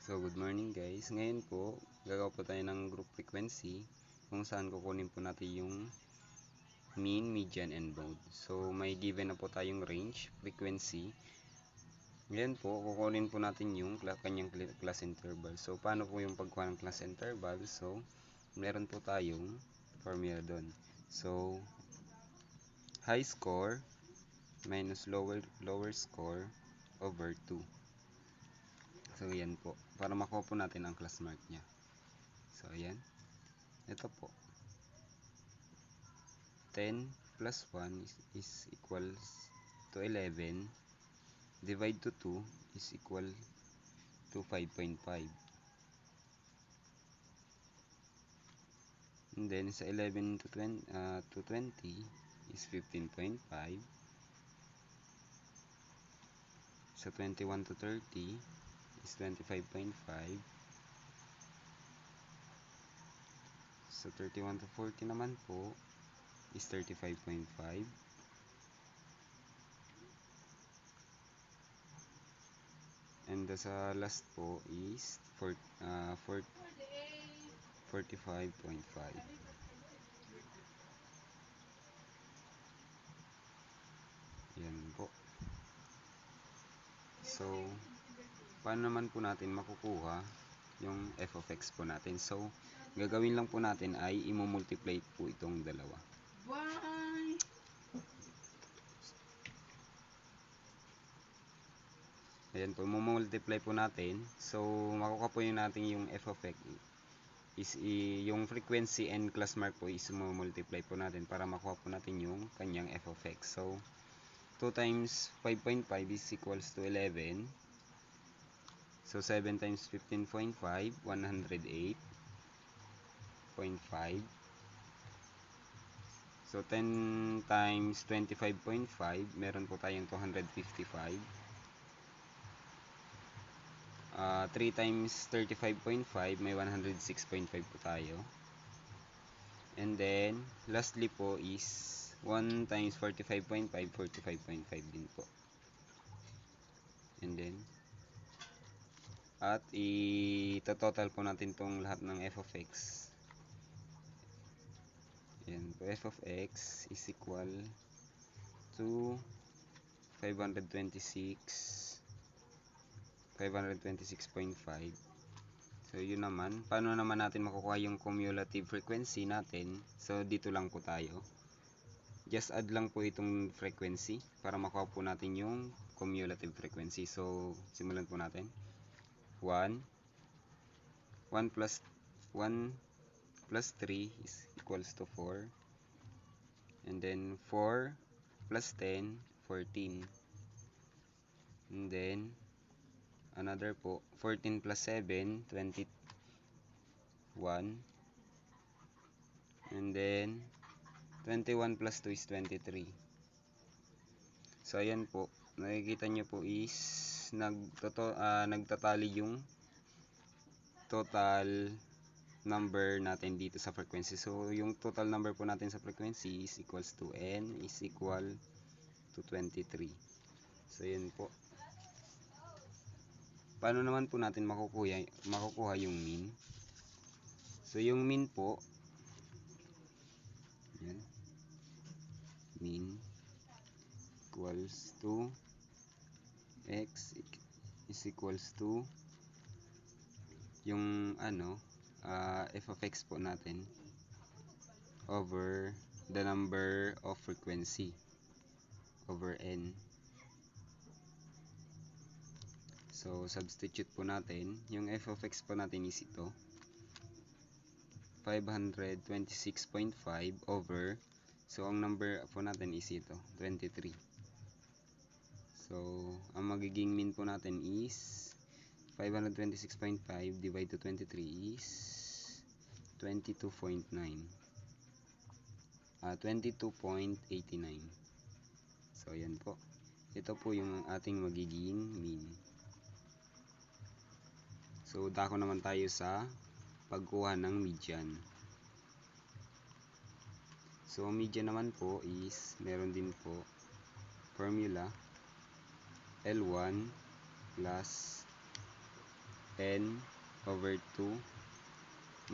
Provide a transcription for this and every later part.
So, good morning guys. Ngayon po, gagawa po tayo ng group frequency kung saan kukunin po natin yung mean, median, and mode. So, may given na po tayong range, frequency. Ngayon po, kukunin po natin yung kanyang class interval. So, paano po yung pagkuha ng class interval? So, meron po tayong formula doon. So, high score minus lower score over 2. So, yan po. Para makuha po natin ang class mark niya. So, ayan. Ito po. 10 plus 1 is equals to 11. Divide to 2 is equal to 5.5. And then, sa 11 to 20 is 15.5. Sa 21 to 30 is 25.5. Sa 31 to 40 naman po is 35.5. And sa last po is 45.5. Yan po. So, paano naman po natin makukuha yung f of x po natin? So, gagawin lang po natin ay i-multiply po itong dalawa. Ayan po, multiply po natin. So, makukuha po yun natin yung f of x is yung frequency and class mark po is multiply po natin para makuha po natin yung kanyang f of x. So, 2 times 5.5 is equals to 11. So, 7 times 15.5, 108.5. So, 10 times 25.5, meron po tayong 255. 3 times 35.5, may 106.5 po tayo. And then, lastly po is 1 times 45.5, 45.5 din po. And then, at i-total po natin tong lahat ng f of x. Yan po, f of x is equal to 526.5. So, yun naman. Paano naman natin makukuha yung cumulative frequency natin? So, dito lang po tayo. Just add lang po itong frequency para makuha po natin yung cumulative frequency. So, simulan po natin. 1 plus 1 plus 3 is equals to 4. And then, 4 plus 10, 14. And then, another po, 14 plus 7, 21. And then, 21 plus 2 is 23. So, ayan po. Nakikita nyo po is nagtatali yung total number natin dito sa frequency. So, yung total number po natin sa frequency is equals to n is equal to 23. So, ayan po. Paano naman po natin makukuha yung mean? So, yung mean po, yan, mean equals to x is equals to yung f of x po natin over the number of frequency over n. So, substitute po natin. Yung f of x po natin is ito. 526.5 over. So, ang number po natin is ito. 23. So, ang magiging mean po natin is 526.5 divided to 23 is 22.9. 22.89. So, ayan po. Ito po yung ating magiging mean. So, dako naman tayo sa pagkuha ng median. So, median naman po is, meron din po formula L1 plus n over 2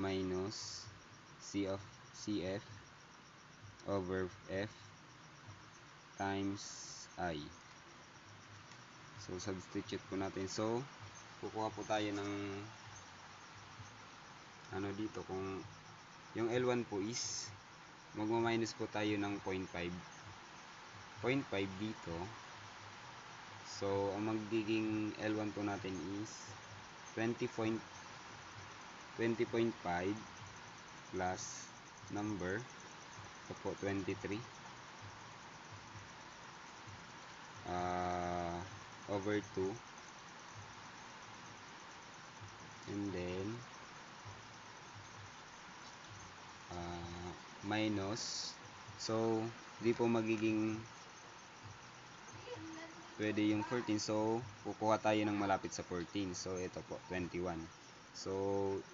minus C of CF over F times I. So, substitute po natin. So, kukuha po tayo ng dito, kung yung L1 po is magma-minus po tayo ng 0.5 dito. So, ang magiging L1 po natin is 20.5 plus number, ito po 23 over 2, and then minus, so di po magiging pwede yung 14, so kukuha tayo ng malapit sa 14. So ito po 21. So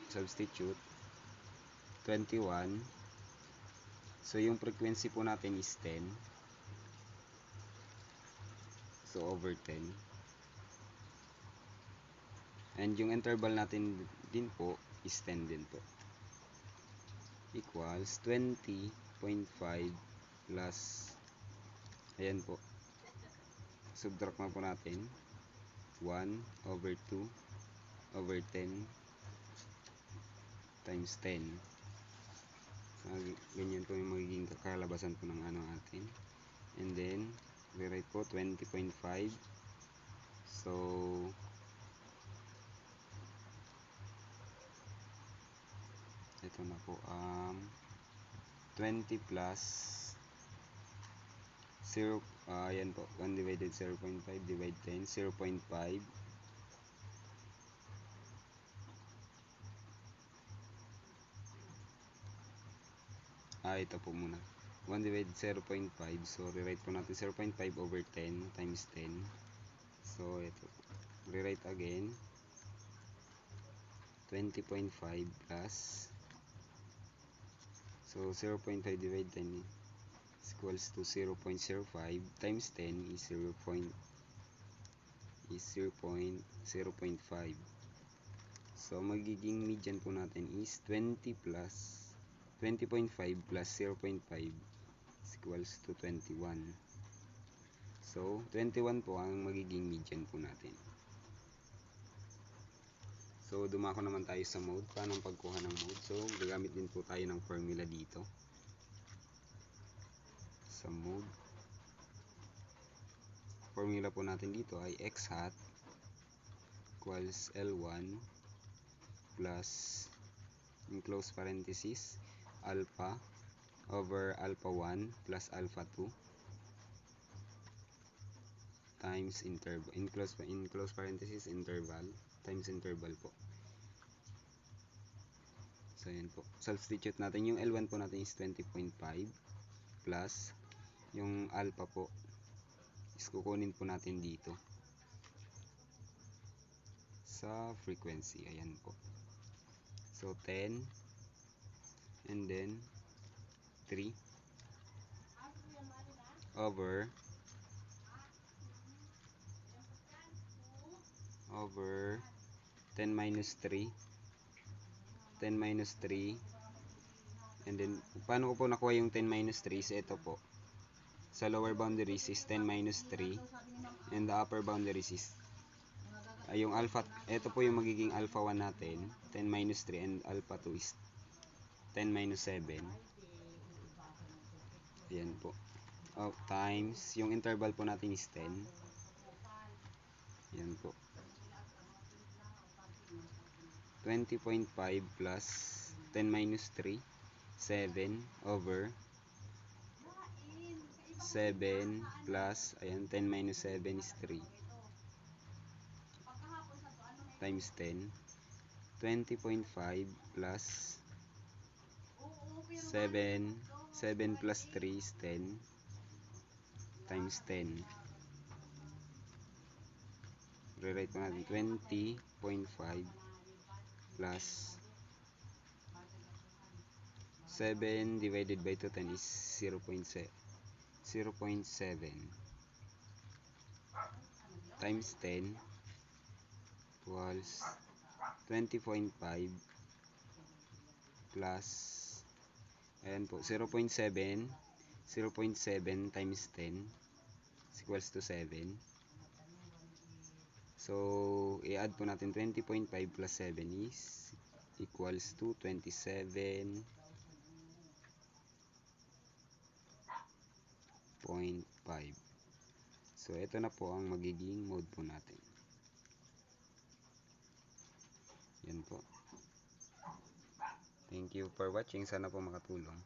substitute 21. So yung frequency po natin is 10, so over 10, and yung interval natin din po is 10 din po, equals 20.5 plus, ayan po, subtract na po natin 1 over 2 over 10 times 10. So, ganyan po yung magiging kakalabasan po ng atin, and then rewrite po 20.5. so ito na po, 20 plus 0, ayan po, 1 divided 0.5 divide 10, 0.5 ito po muna, 1 divided 0.5, so rewrite po natin 0.5 over 10 times 10. So ito, rewrite again 20.5 plus, so 0.5 divide 10 is equals to 0.05 times 10 is 0.05. So magiging median po natin is 20.5 plus 0.5 is equals to 21. So 21 po ang magiging median po natin. So dumako naman tayo sa mode. Paano ang pagkuha ng mode? So gagamit din po tayo ng formula dito sa mode. Formula po natin dito ay x hat equals L1 plus, in close parenthesis, alpha over alpha 1 plus alpha 2 times interval, in close parenthesis interval times interval po. So yan po, substitute natin yung L1 po natin is 20.5 plus yung alpha po is kukunin po natin dito sa frequency, ayan po. So 10 and then 3 over 10 minus 3 and then paano ko po nakuha yung 10 minus 3 is ito po, sa lower boundaries is 10 minus 3 and the upper boundaries is yung alpha, ito po yung magiging alpha 1 natin, 10 minus 3, and alpha 2 is 10 minus 7. Ayan po, times yung interval po natin is 10. Ayan po, 20.5 plus 10 minus 3, 7 over 7 plus, ayan, 10 minus 7 is 3 times 10. 20.5 plus 7 plus 3 is 10 times 10. Rewrite po natin 20.5 plus 7 divided by 10 is 0.7 times 10 equals 20.5 plus, ayan po, 0.7 times 10 is equals to 7. So, i-add po natin 20.5 plus 7 is equals to 27.5. So, ito na po ang magiging mode po natin. Yan po. Thank you for watching. Sana po makatulong.